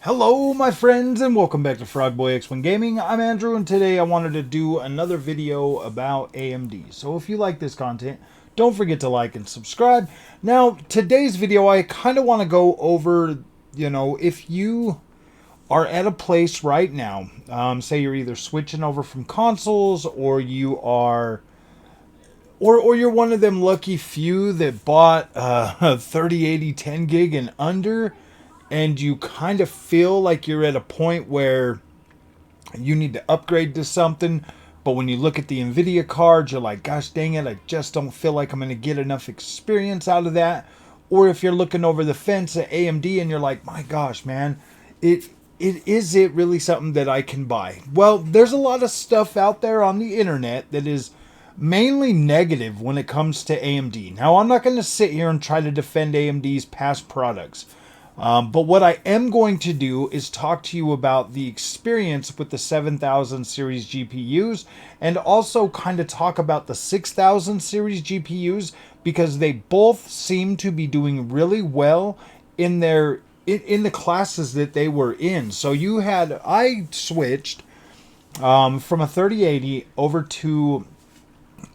Hello my friends and welcome back to Frogboy X1 Gaming. I'm Andrew and today I wanted to do another video about AMD. So if you like this content, don't forget to like and subscribe. Now today's video I kind of want to go over, if you are at a place right now, say you're either switching over from consoles or you are or you're one of them lucky few that bought 3080 10 gig and under, and you kind of feel like you're at a point where you need to upgrade to something, but when you look at the Nvidia cards, you're like, gosh dang it, I just don't feel like I'm going to get enough experience out of that. Or if you're looking over the fence at AMD and you're like, my gosh, man, it really something that I can buy? Well, there's a lot of stuff out there on the internet that is mainly negative when it comes to AMD. Now, I'm not going to sit here and try to defend AMD's past products. But what I am going to do is talk to you about the experience with the 7000 series GPUs and also kind of talk about the 6000 series GPUs because they both seem to be doing really well in the classes that they were in. So I switched from a 3080 over to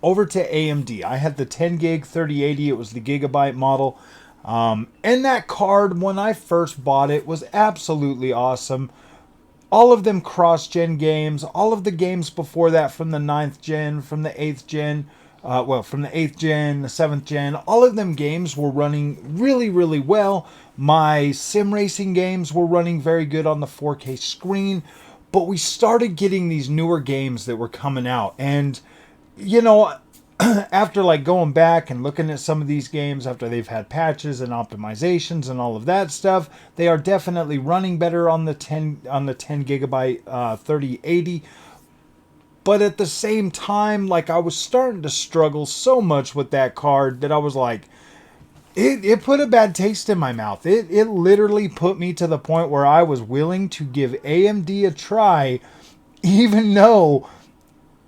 AMD. I had the 10 gig 3080. It was the gigabyte model. And that card, when I first bought it, was absolutely awesome. All of them cross-gen games, all of the games before that from the 9th gen, from the 8th gen, from the 8th gen, the 7th gen, all of them games were running really, really well. My sim racing games were running very good on the 4K screen, but we started getting these newer games that were coming out, and after like going back and looking at some of these games after they've had patches and optimizations and all of that stuff, they are definitely running better on the 10 gigabyte 3080. But at the same time, like, I was starting to struggle so much with that card that I was like, it put a bad taste in my mouth. It literally put me to the point where I was willing to give AMD a try, even though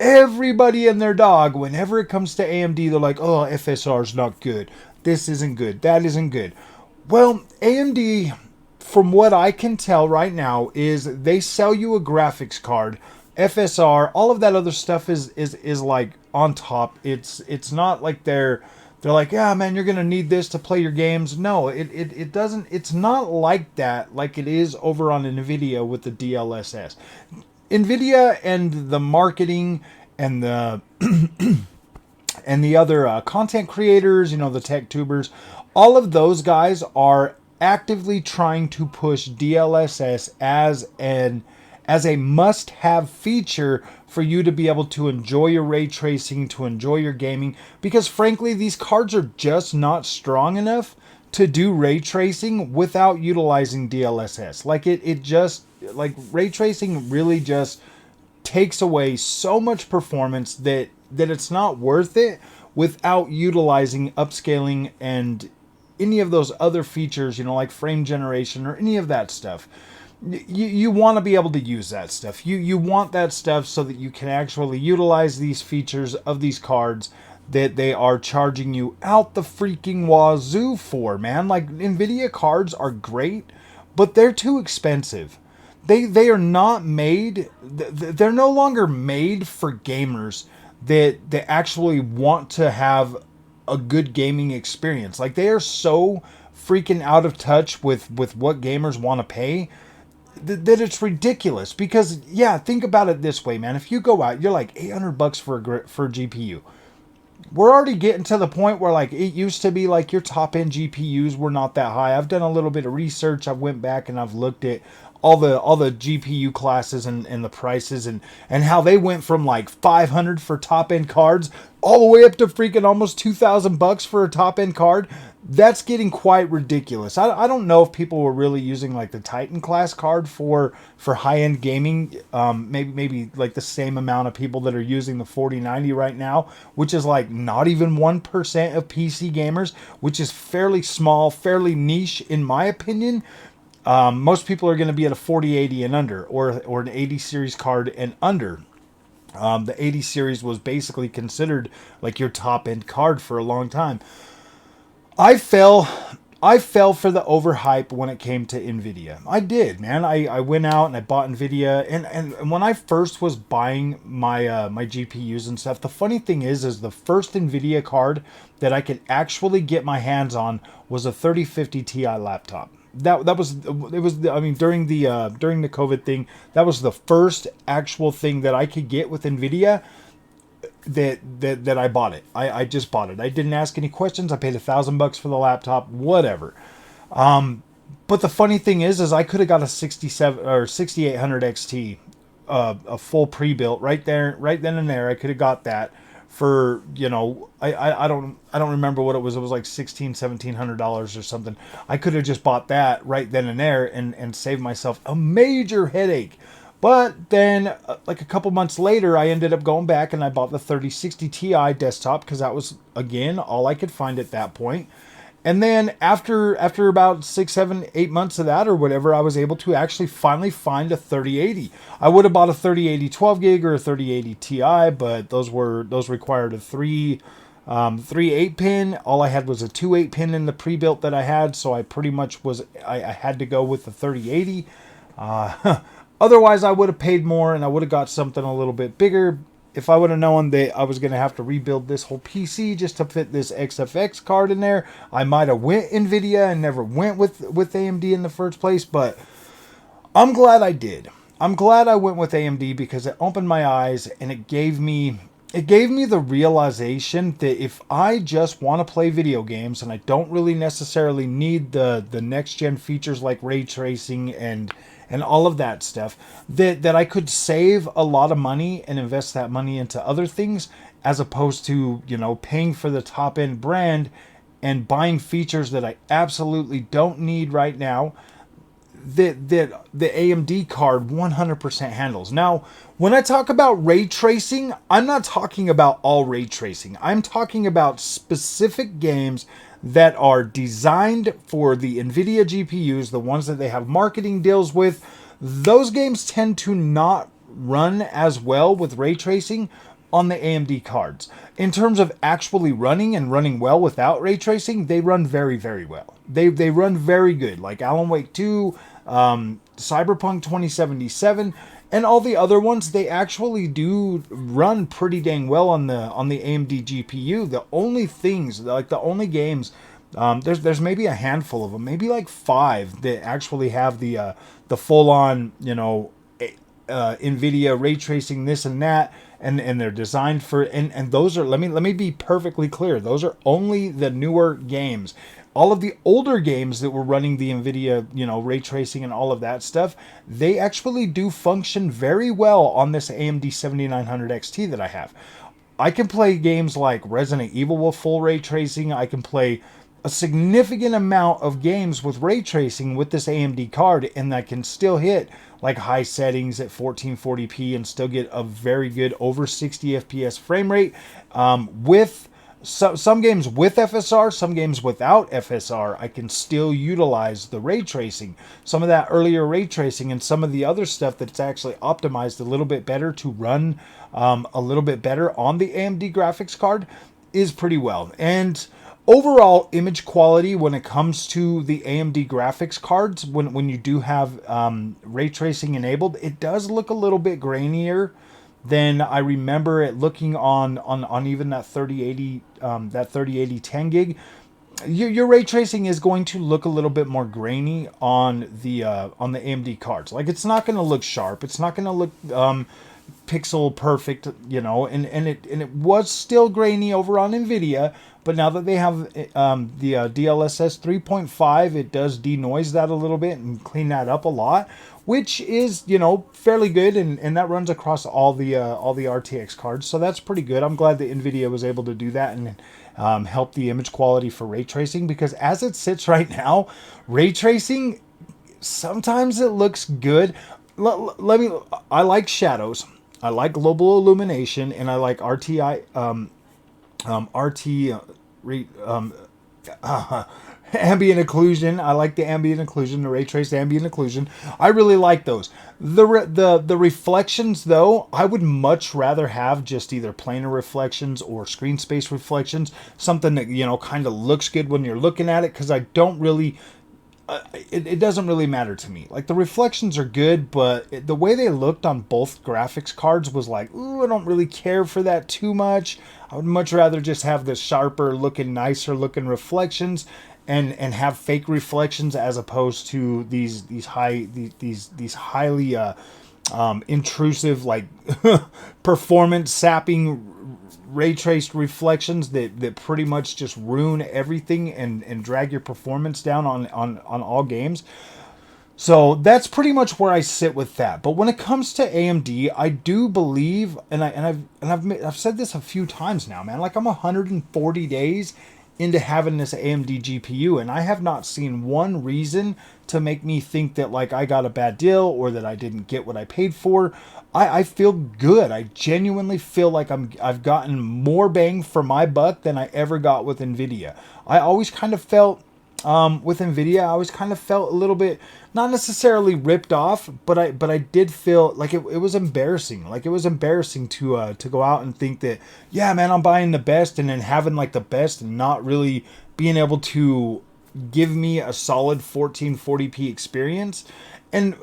everybody and their dog, whenever it comes to AMD, they're like, oh, FSR's not good. This isn't good. That isn't good. Well, AMD, from what I can tell right now, is they sell you a graphics card. FSR, all of that other stuff is like on top. It's not like they're like, yeah, man, you're gonna need this to play your games. No, it doesn't. It's not like that, like it is over on Nvidia with the DLSS. Nvidia and the marketing and the and the other content creators, the tech tubers, all of those guys are actively trying to push DLSS as a must-have feature for you to be able to enjoy your ray tracing, to enjoy your gaming, because frankly, these cards are just not strong enough to do ray tracing without utilizing DLSS. Like ray tracing really just takes away so much performance that it's not worth it without utilizing upscaling and any of those other features, like frame generation or any of that stuff. You want to be able to use that stuff. You want that stuff so that you can actually utilize these features of these cards that they are charging you out the freaking wazoo for, man. Like, Nvidia cards are great, but they're too expensive. They are not made, they're no longer made for gamers that actually want to have a good gaming experience. Like, they are so freaking out of touch with what gamers want to pay that it's ridiculous. Because, yeah, think about it this way, man. If you go out, you're like $800 for a GPU. We're already getting to the point where, like, it used to be like your top end GPUs were not that high. I've done a little bit of research. I went back and I've looked at all the GPU classes and the prices and how they went from like 500 for top end cards all the way up to freaking almost $2,000 for a top end card. That's getting quite ridiculous. I don't know if people were really using like the Titan class card for high end gaming. Maybe like the same amount of people that are using the 4090 right now, which is like not even 1% of PC gamers, which is fairly small, fairly niche in my opinion. Most people are going to be at a 4080 and under, or an 80 series card and under. The 80 series was basically considered like your top end card for a long time. I fell I fell for the overhype when it came to Nvidia. I did, man. I went out and I bought Nvidia, and when I first was buying my my GPUs and stuff, the funny thing is the first Nvidia card that I could actually get my hands on was a 3050 Ti laptop. That was it was I mean during the COVID thing, that was the first actual thing that I could get with Nvidia that I bought it. I just bought it. I didn't ask any questions. I paid $1,000 for the laptop, whatever. But the funny thing is I could have got a 67 or 6800 XT, a full pre-built right there, right then and there. I could have got that for, you know, I don't remember what it was. It was like $1,700 or something. I could have just bought that right then and there and saved myself a major headache. But then, like a couple months later, I ended up going back and I bought the 3060 Ti desktop because that was, again, all I could find at that point. And then after about 6, 7, 8 months of that or whatever, I was able to actually finally find a 3080. I would have bought a 3080 12 gig or a 3080 Ti, but those required a 3 8-pin. All I had was a 2 8-pin in the pre-built that I had, so I pretty much I had to go with the 3080. Otherwise, I would have paid more and I would have got something a little bit bigger. If I would have known that I was going to have to rebuild this whole PC just to fit this XFX card in there, I might have went Nvidia and never went with AMD in the first place. But I'm glad I did. I'm glad I went with AMD because it opened my eyes and it gave me the realization that if I just want to play video games and I don't really necessarily need the next gen features like ray tracing and all of that stuff, that I could save a lot of money and invest that money into other things as opposed to, you know, paying for the top end brand and buying features that I absolutely don't need right now that the AMD card 100% handles. Now, when I talk about ray tracing, I'm not talking about all ray tracing. I'm talking about specific games that are designed for the Nvidia GPUs, the ones that they have marketing deals with. Those games tend to not run as well with ray tracing on the AMD cards. In terms of actually running well without ray tracing, they run very, very well. They run very good, like Alan Wake 2, Cyberpunk 2077, and all the other ones. They actually do run pretty dang well on the AMD GPU. The only things, like the only games, there's maybe a handful of them, maybe like 5 that actually have the full on, you know, Nvidia ray tracing this and that, and they're designed for, and those are, let me be perfectly clear, those are only the newer games. All of the older games that were running the Nvidia, you know, ray tracing and all of that stuff, they actually do function very well on this AMD 7900 XT that I have. I can play games like Resident Evil with full ray tracing. I can play a significant amount of games with ray tracing with this AMD card, and I can still hit like high settings at 1440p and still get a very good over 60 FPS frame rate with some games with FSR, some games without FSR. I can still utilize the ray tracing, some of that earlier ray tracing, and some of the other stuff that's actually optimized a little bit better to run a little bit better on the AMD graphics card is pretty well. And overall image quality when it comes to the AMD graphics cards, when you do have ray tracing enabled, it does look a little bit grainier than I remember it looking on even that 3080 10 gig. Your ray tracing is going to look a little bit more grainy on the AMD cards. Like, it's not going to look sharp. It's not going to look pixel perfect, you know. And it was still grainy over on Nvidia, but now that they have the DLSS 3.5, it does denoise that a little bit and clean that up a lot, which is, you know, fairly good, and that runs across all the RTX cards, so that's pretty good. I'm glad that Nvidia was able to do that and help the image quality for ray tracing, because as it sits right now, ray tracing, sometimes it looks good. I like shadows, I like global illumination, and I like ambient occlusion. I like the ambient occlusion, the ray traced ambient occlusion. I really like those. The reflections though, I would much rather have just either planar reflections or screen space reflections, something that kind of looks good when you're looking at it, because I don't really. It doesn't really matter to me. Like, the reflections are good, but the way they looked on both graphics cards was like, ooh, I don't really care for that too much. I would much rather just have the sharper looking, nicer looking reflections, and have fake reflections, as opposed to these highly intrusive, like performance sapping ray traced reflections that pretty much just ruin everything and drag your performance down on all games. So that's pretty much where I sit with that. But when it comes to AMD, I do believe, I've said this a few times now, man. Like, I'm 140 days into having this AMD GPU, and I have not seen one reason to make me think that, like, I got a bad deal or that I didn't get what I paid for. I feel good. I genuinely feel like I've gotten more bang for my buck than I ever got with Nvidia. I always kind of felt with Nvidia, I always kind of felt a little bit, not necessarily ripped off, but I did feel like it was embarrassing. Like, it was embarrassing to go out and think that, yeah, man, I'm buying the best, and then having like the best and not really being able to give me a solid 1440p experience. And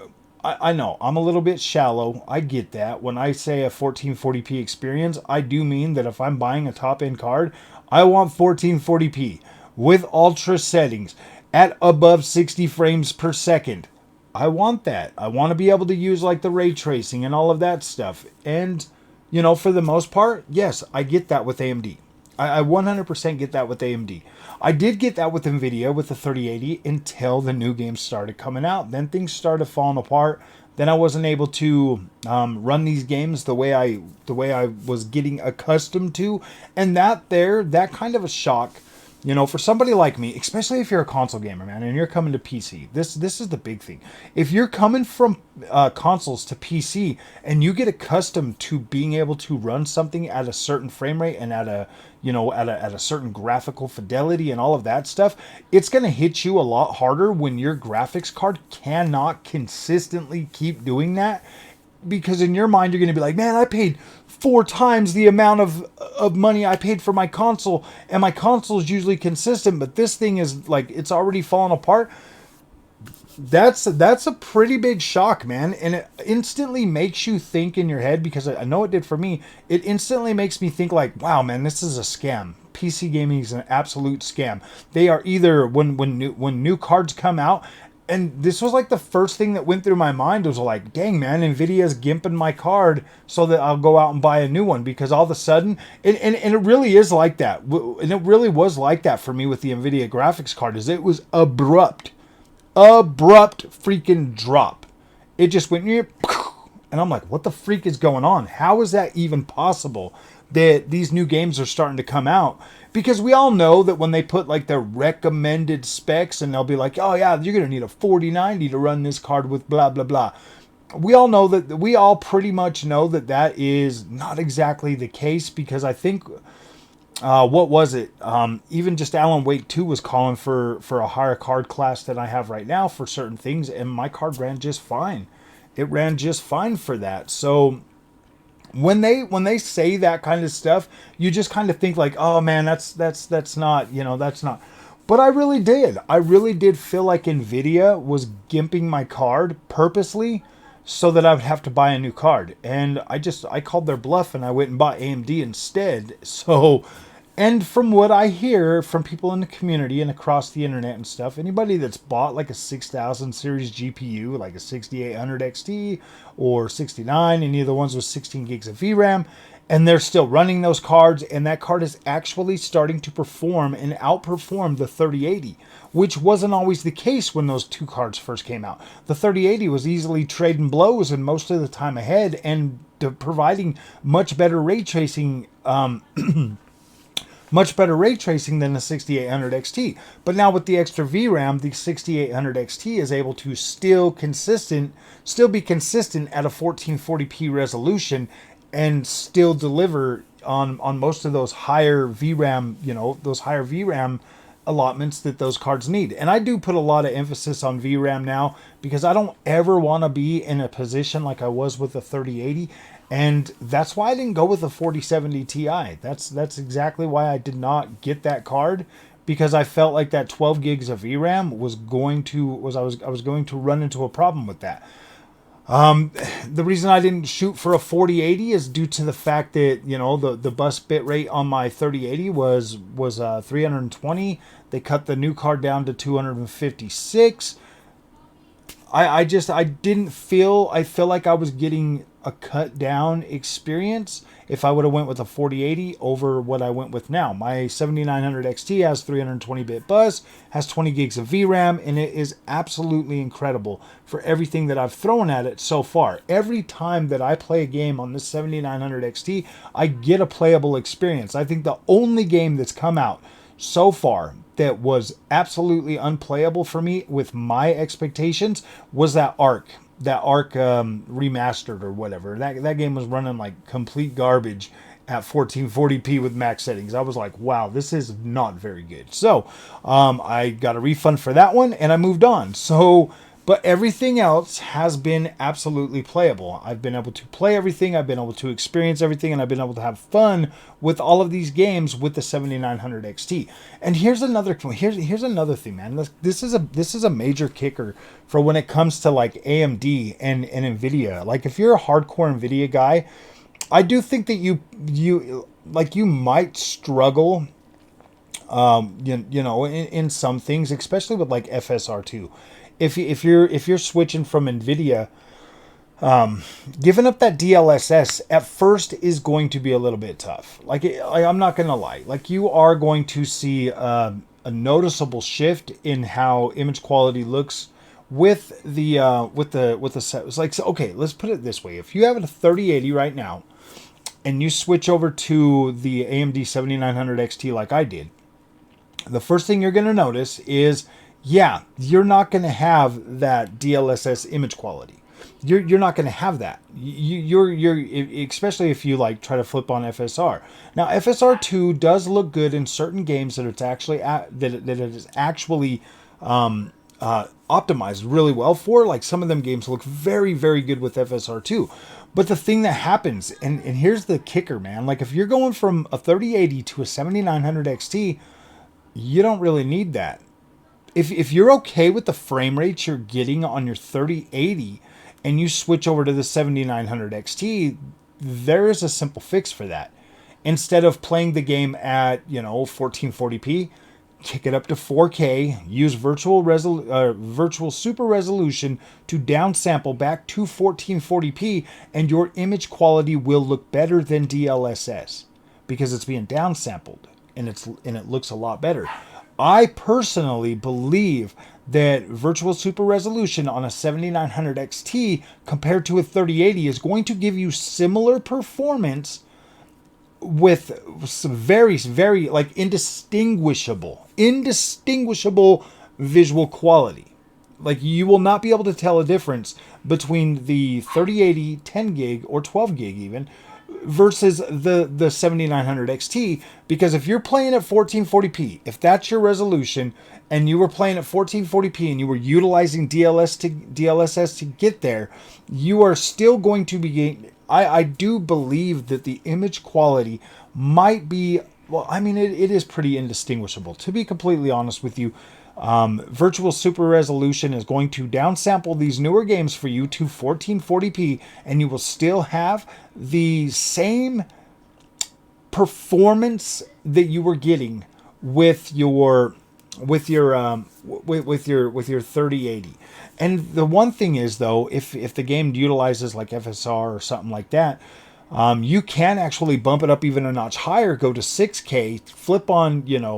I know I'm a little bit shallow. I get that. When I say a 1440p experience, I do mean that if I'm buying a top end card, I want 1440p with ultra settings at above 60 frames per second. I want that. I want to be able to use like the ray tracing and all of that stuff. And, for the most part, yes, I get that with AMD. I 100% get that with AMD. I did get that with Nvidia with the 3080 until the new games started coming out. Then things started falling apart. Then I wasn't able to run these games the way I was getting accustomed to, and that kind of a shock. For somebody like me, especially if you're a console gamer, man, and you're coming to PC, this is the big thing. If you're coming from consoles to PC and you get accustomed to being able to run something at a certain frame rate and at a certain graphical fidelity and all of that stuff, it's going to hit you a lot harder when your graphics card cannot consistently keep doing that. Because in your mind, you're going to be like, man, I paid 4 times the amount of money I paid for my console, and my console is usually consistent, but this thing is like, it's already fallen apart. That's a pretty big shock, man. And it instantly makes you think in your head, because I know it did for me. It instantly makes me think like, wow, man, this is a scam. PC gaming is an absolute scam. They are either, when new cards come out, and this was like the first thing that went through my mind was like, dang, man, Nvidia's gimping my card so that I'll go out and buy a new one, because all of a sudden, and it really is like that. And it really was like that for me with the Nvidia graphics card, is it was abrupt freaking drop. It just went, and I'm like, what the freak is going on? How is that even possible that these new games are starting to come out? Because we all know that when they put like their recommended specs, and they'll be like, oh yeah, you're going to need a 4090 to run this card with blah, blah, blah. We all pretty much know that is not exactly the case, because I think, what was it? Even just Alan Wake 2 was calling for a higher card class than I have right now for certain things, and my card ran just fine. It ran just fine for that. So when they say that kind of stuff, you just kind of think like, oh man, that's not, that's not. But I really did feel like Nvidia was gimping my card purposely so that I would have to buy a new card. And I called their bluff, and I went and bought AMD instead. So, and from what I hear from people in the community and across the internet and stuff, anybody that's bought like a 6000 series GPU, like a 6800 XT or 69, any of the ones with 16 gigs of VRAM, and they're still running those cards, and that card is actually starting to perform and outperform the 3080, which wasn't always the case when those two cards first came out. The 3080 was easily trading blows and most of the time ahead, and providing much better ray tracing much better ray tracing than the 6800 XT. But now with the extra VRAM, the 6800 XT is able to still be consistent at a 1440p resolution, and still deliver on most of those higher VRAM, those higher VRAM allotments that those cards need. And I do put a lot of emphasis on VRAM now because I don't ever want to be in a position like I was with the 3080. And that's why I didn't go with the 4070 Ti. That's exactly why I did not get that card, because I felt like that 12 gigs of VRAM was going to I was going to run into a problem with that. The reason I didn't shoot for a 4080 is due to the fact that, you know, the bus bit rate on my 3080 was 320. They cut the new card down to 256. I feel like I was getting a cut down experience if I would have went with a 4080 over what I went with now. My 7900 XT has 320 bit bus, has 20 gigs of VRAM, and it is absolutely incredible for everything that I've thrown at it so far. Every time that I play a game on this 7900 XT, I get a playable experience. I think the only game that's come out so far that was absolutely unplayable for me with my expectations was that Ark. That Ark remastered or whatever. That game was running like complete garbage at 1440p with max settings. I was like, wow, this is not very good. So I got a refund for that one and I moved on. So, but everything else has been absolutely playable. I've been able to play everything. I've been able to experience everything, and I've been able to have fun with all of these games with the 7900 XT. And here's another thing, man. This is a major kicker for when it comes to like AMD and Nvidia. Like if you're a hardcore Nvidia guy, I do think that you might struggle in some things, especially with like FSR2. If you're switching from Nvidia, giving up that DLSS at first is going to be a little bit tough. I'm not gonna lie. Like you are going to see a noticeable shift in how image quality looks with the set. It's like, so, okay, let's put it this way: if you have a 3080 right now, and you switch over to the AMD 7900 XT like I did, the first thing you're gonna notice is, yeah, you're not going to have that DLSS image quality. You're not going to have that. You're especially if you like try to flip on FSR. Now FSR2 does look good in certain games that it's actually that it is actually optimized really well for. Like some of them games look very, very good with FSR2. But the thing that happens, and here's the kicker, man. Like if you're going from a 3080 to a 7900 XT, you don't really need that. If you're okay with the frame rates you're getting on your 3080 and you switch over to the 7900 XT, there is a simple fix for that. Instead of playing the game at 1440p, kick it up to 4K, use virtual super resolution to downsample back to 1440p, and your image quality will look better than DLSS because it's being downsampled and it looks a lot better. I personally believe that virtual super resolution on a 7900 XT compared to a 3080 is going to give you similar performance with some very, very like indistinguishable visual quality. Like you will not be able to tell a difference between the 3080 10 gig or 12 gig even versus the 7900 XT, because if you're playing at 1440p, if that's your resolution and you were playing at 1440p and you were utilizing DLSS to get there, you are still going to be I do believe that the image quality might be, well, I mean, it is pretty indistinguishable, to be completely honest with you. Virtual super resolution is going to downsample these newer games for you to 1440p, and you will still have the same performance that you were getting with your 3080. And the one thing is, though, if the game utilizes like FSR or something like that, you can actually bump it up even a notch higher, go to 6K, flip on your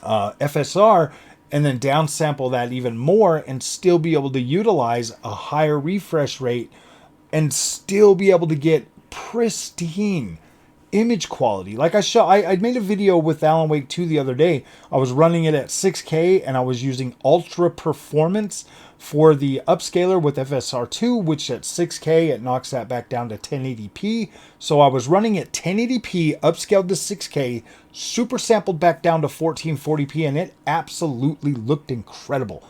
FSR, and then downsample that even more and still be able to utilize a higher refresh rate and still be able to get pristine image quality. Like I made a video with Alan Wake 2 the other day. I was running it at 6K and I was using ultra performance for the upscaler with FSR2, which at 6K it knocks that back down to 1080p. So I was running at 1080p, upscaled to 6K, super sampled back down to 1440p, and it absolutely looked incredible.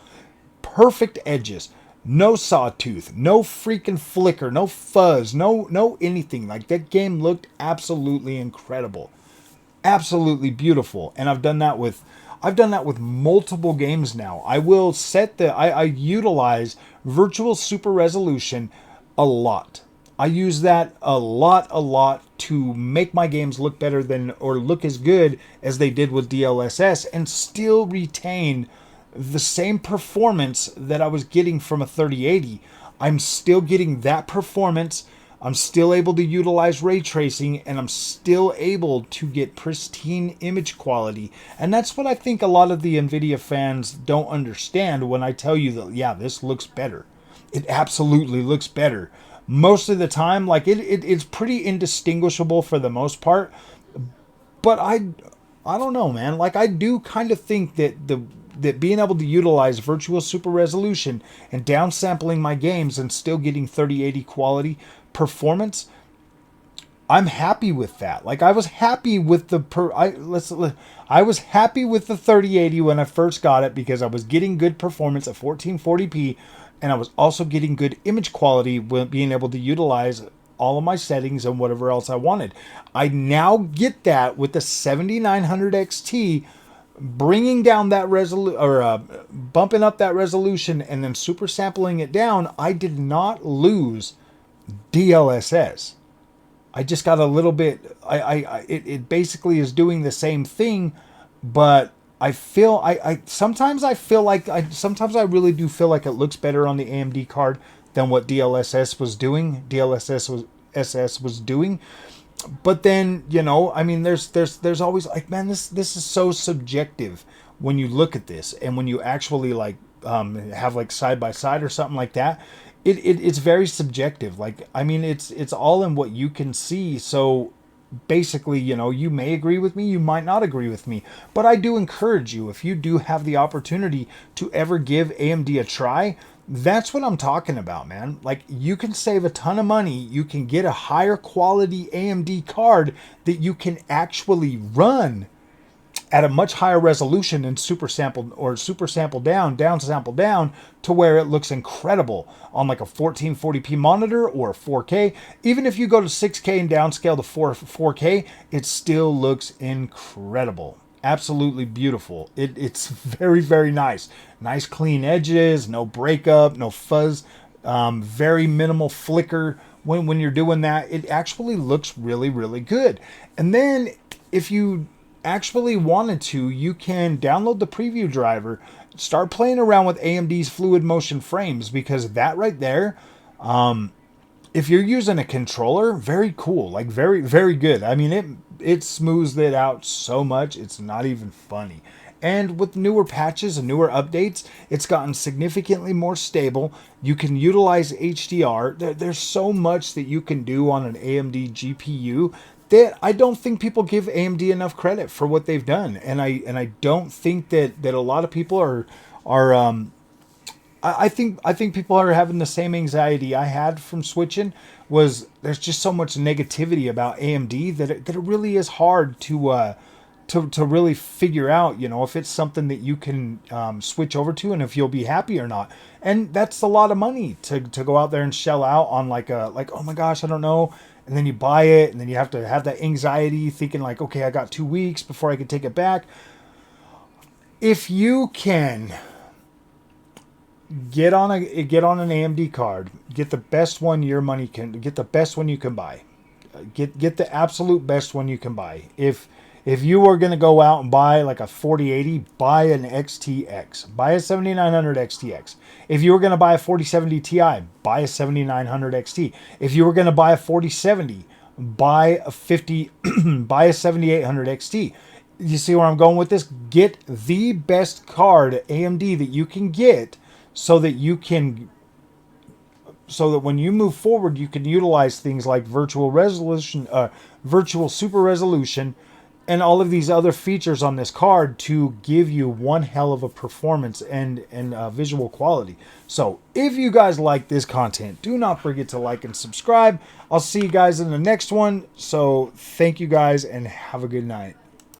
Perfect edges. No sawtooth, no freaking flicker, no fuzz, no anything. Like, that game looked absolutely incredible. Absolutely beautiful. And I've done that with multiple games now. I will set I utilize virtual super resolution a lot. I use that a lot to make my games look better than, or look as good as they did with DLSS, and still retain the same performance that I was getting from a 3080. I'm still getting that performance. I'm still able to utilize ray tracing, and I'm still able to get pristine image quality. And that's what I think a lot of the Nvidia fans don't understand when I tell you that, yeah, this looks better. It absolutely looks better. Most of the time, like, it's pretty indistinguishable for the most part. But I don't know, man. Like, I do kind of think that being able to utilize virtual super resolution and downsampling my games and still getting 3080 quality performance, I'm happy with that. Like, I was happy with I was happy with the 3080 when I first got it, because I was getting good performance at 1440p, and I was also getting good image quality with being able to utilize all of my settings and whatever else I wanted. I now get that with the 7900 XT, bringing down that bumping up that resolution and then super sampling it down. I did not lose DLSS. I just got a little bit. It basically is doing the same thing, but I feel sometimes I really do feel like it looks better on the AMD card than what DLSS was doing. DLSS was doing. But then, I mean, there's always, like, man, this is so subjective when you look at this, and when you actually, like, have, like, side by side or something like that. It's very subjective. Like, I mean, it's all in what you can see. So basically, you may agree with me, you might not agree with me, but I do encourage you, if you do have the opportunity to ever give AMD a try, that's what I'm talking about, man. Like, you can save a ton of money. You can get a higher quality AMD card that you can actually run at a much higher resolution and super sample down sample down, to where it looks incredible on, like, a 1440p monitor or a 4K. Even if you go to 6K and downscale to 4K, it still looks incredible. Absolutely beautiful. It's very, very nice. Nice clean edges, no breakup, no fuzz, very minimal flicker. When you're doing that, it actually looks really, really good. And then, if you actually wanted to, you can download the preview driver, start playing around with AMD's fluid motion frames, because that right there, if you're using a controller, very cool, like, very, very good. I mean, it smooths it out so much, it's not even funny. And with newer patches and newer updates, it's gotten significantly more stable. You can utilize HDR. There's so much that you can do on an AMD GPU that I don't think people give AMD enough credit for what they've done. And I don't think that a lot of people are I think people are having the same anxiety I had from switching. Was there's just so much negativity about AMD that it really is hard to really figure out, if it's something that you can switch over to, and if you'll be happy or not. And that's a lot of money to go out there and shell out on, like, oh my gosh, I don't know. And then you buy it, and then you have to have that anxiety thinking, like, okay, I got 2 weeks before I can take it back. If you can get on an AMD card, get the best one your money can get, the best one you can buy. Get the absolute best one you can buy. If you are going to go out and buy, like, a 4080, buy an XTX. Buy a 7900 XTX. If you were going to buy a 4070 Ti, buy a 7900 XT. If you were going to buy a 4070, buy a 7800 XT. You see where I'm going with this? Get the best card AMD that you can get, so that you can so that when you move forward, you can utilize things like virtual super resolution, and all of these other features on this card to give you one hell of a performance and visual quality. So if you guys like this content, do not forget to like and subscribe. I'll see you guys in the next one. So thank you guys and have a good night.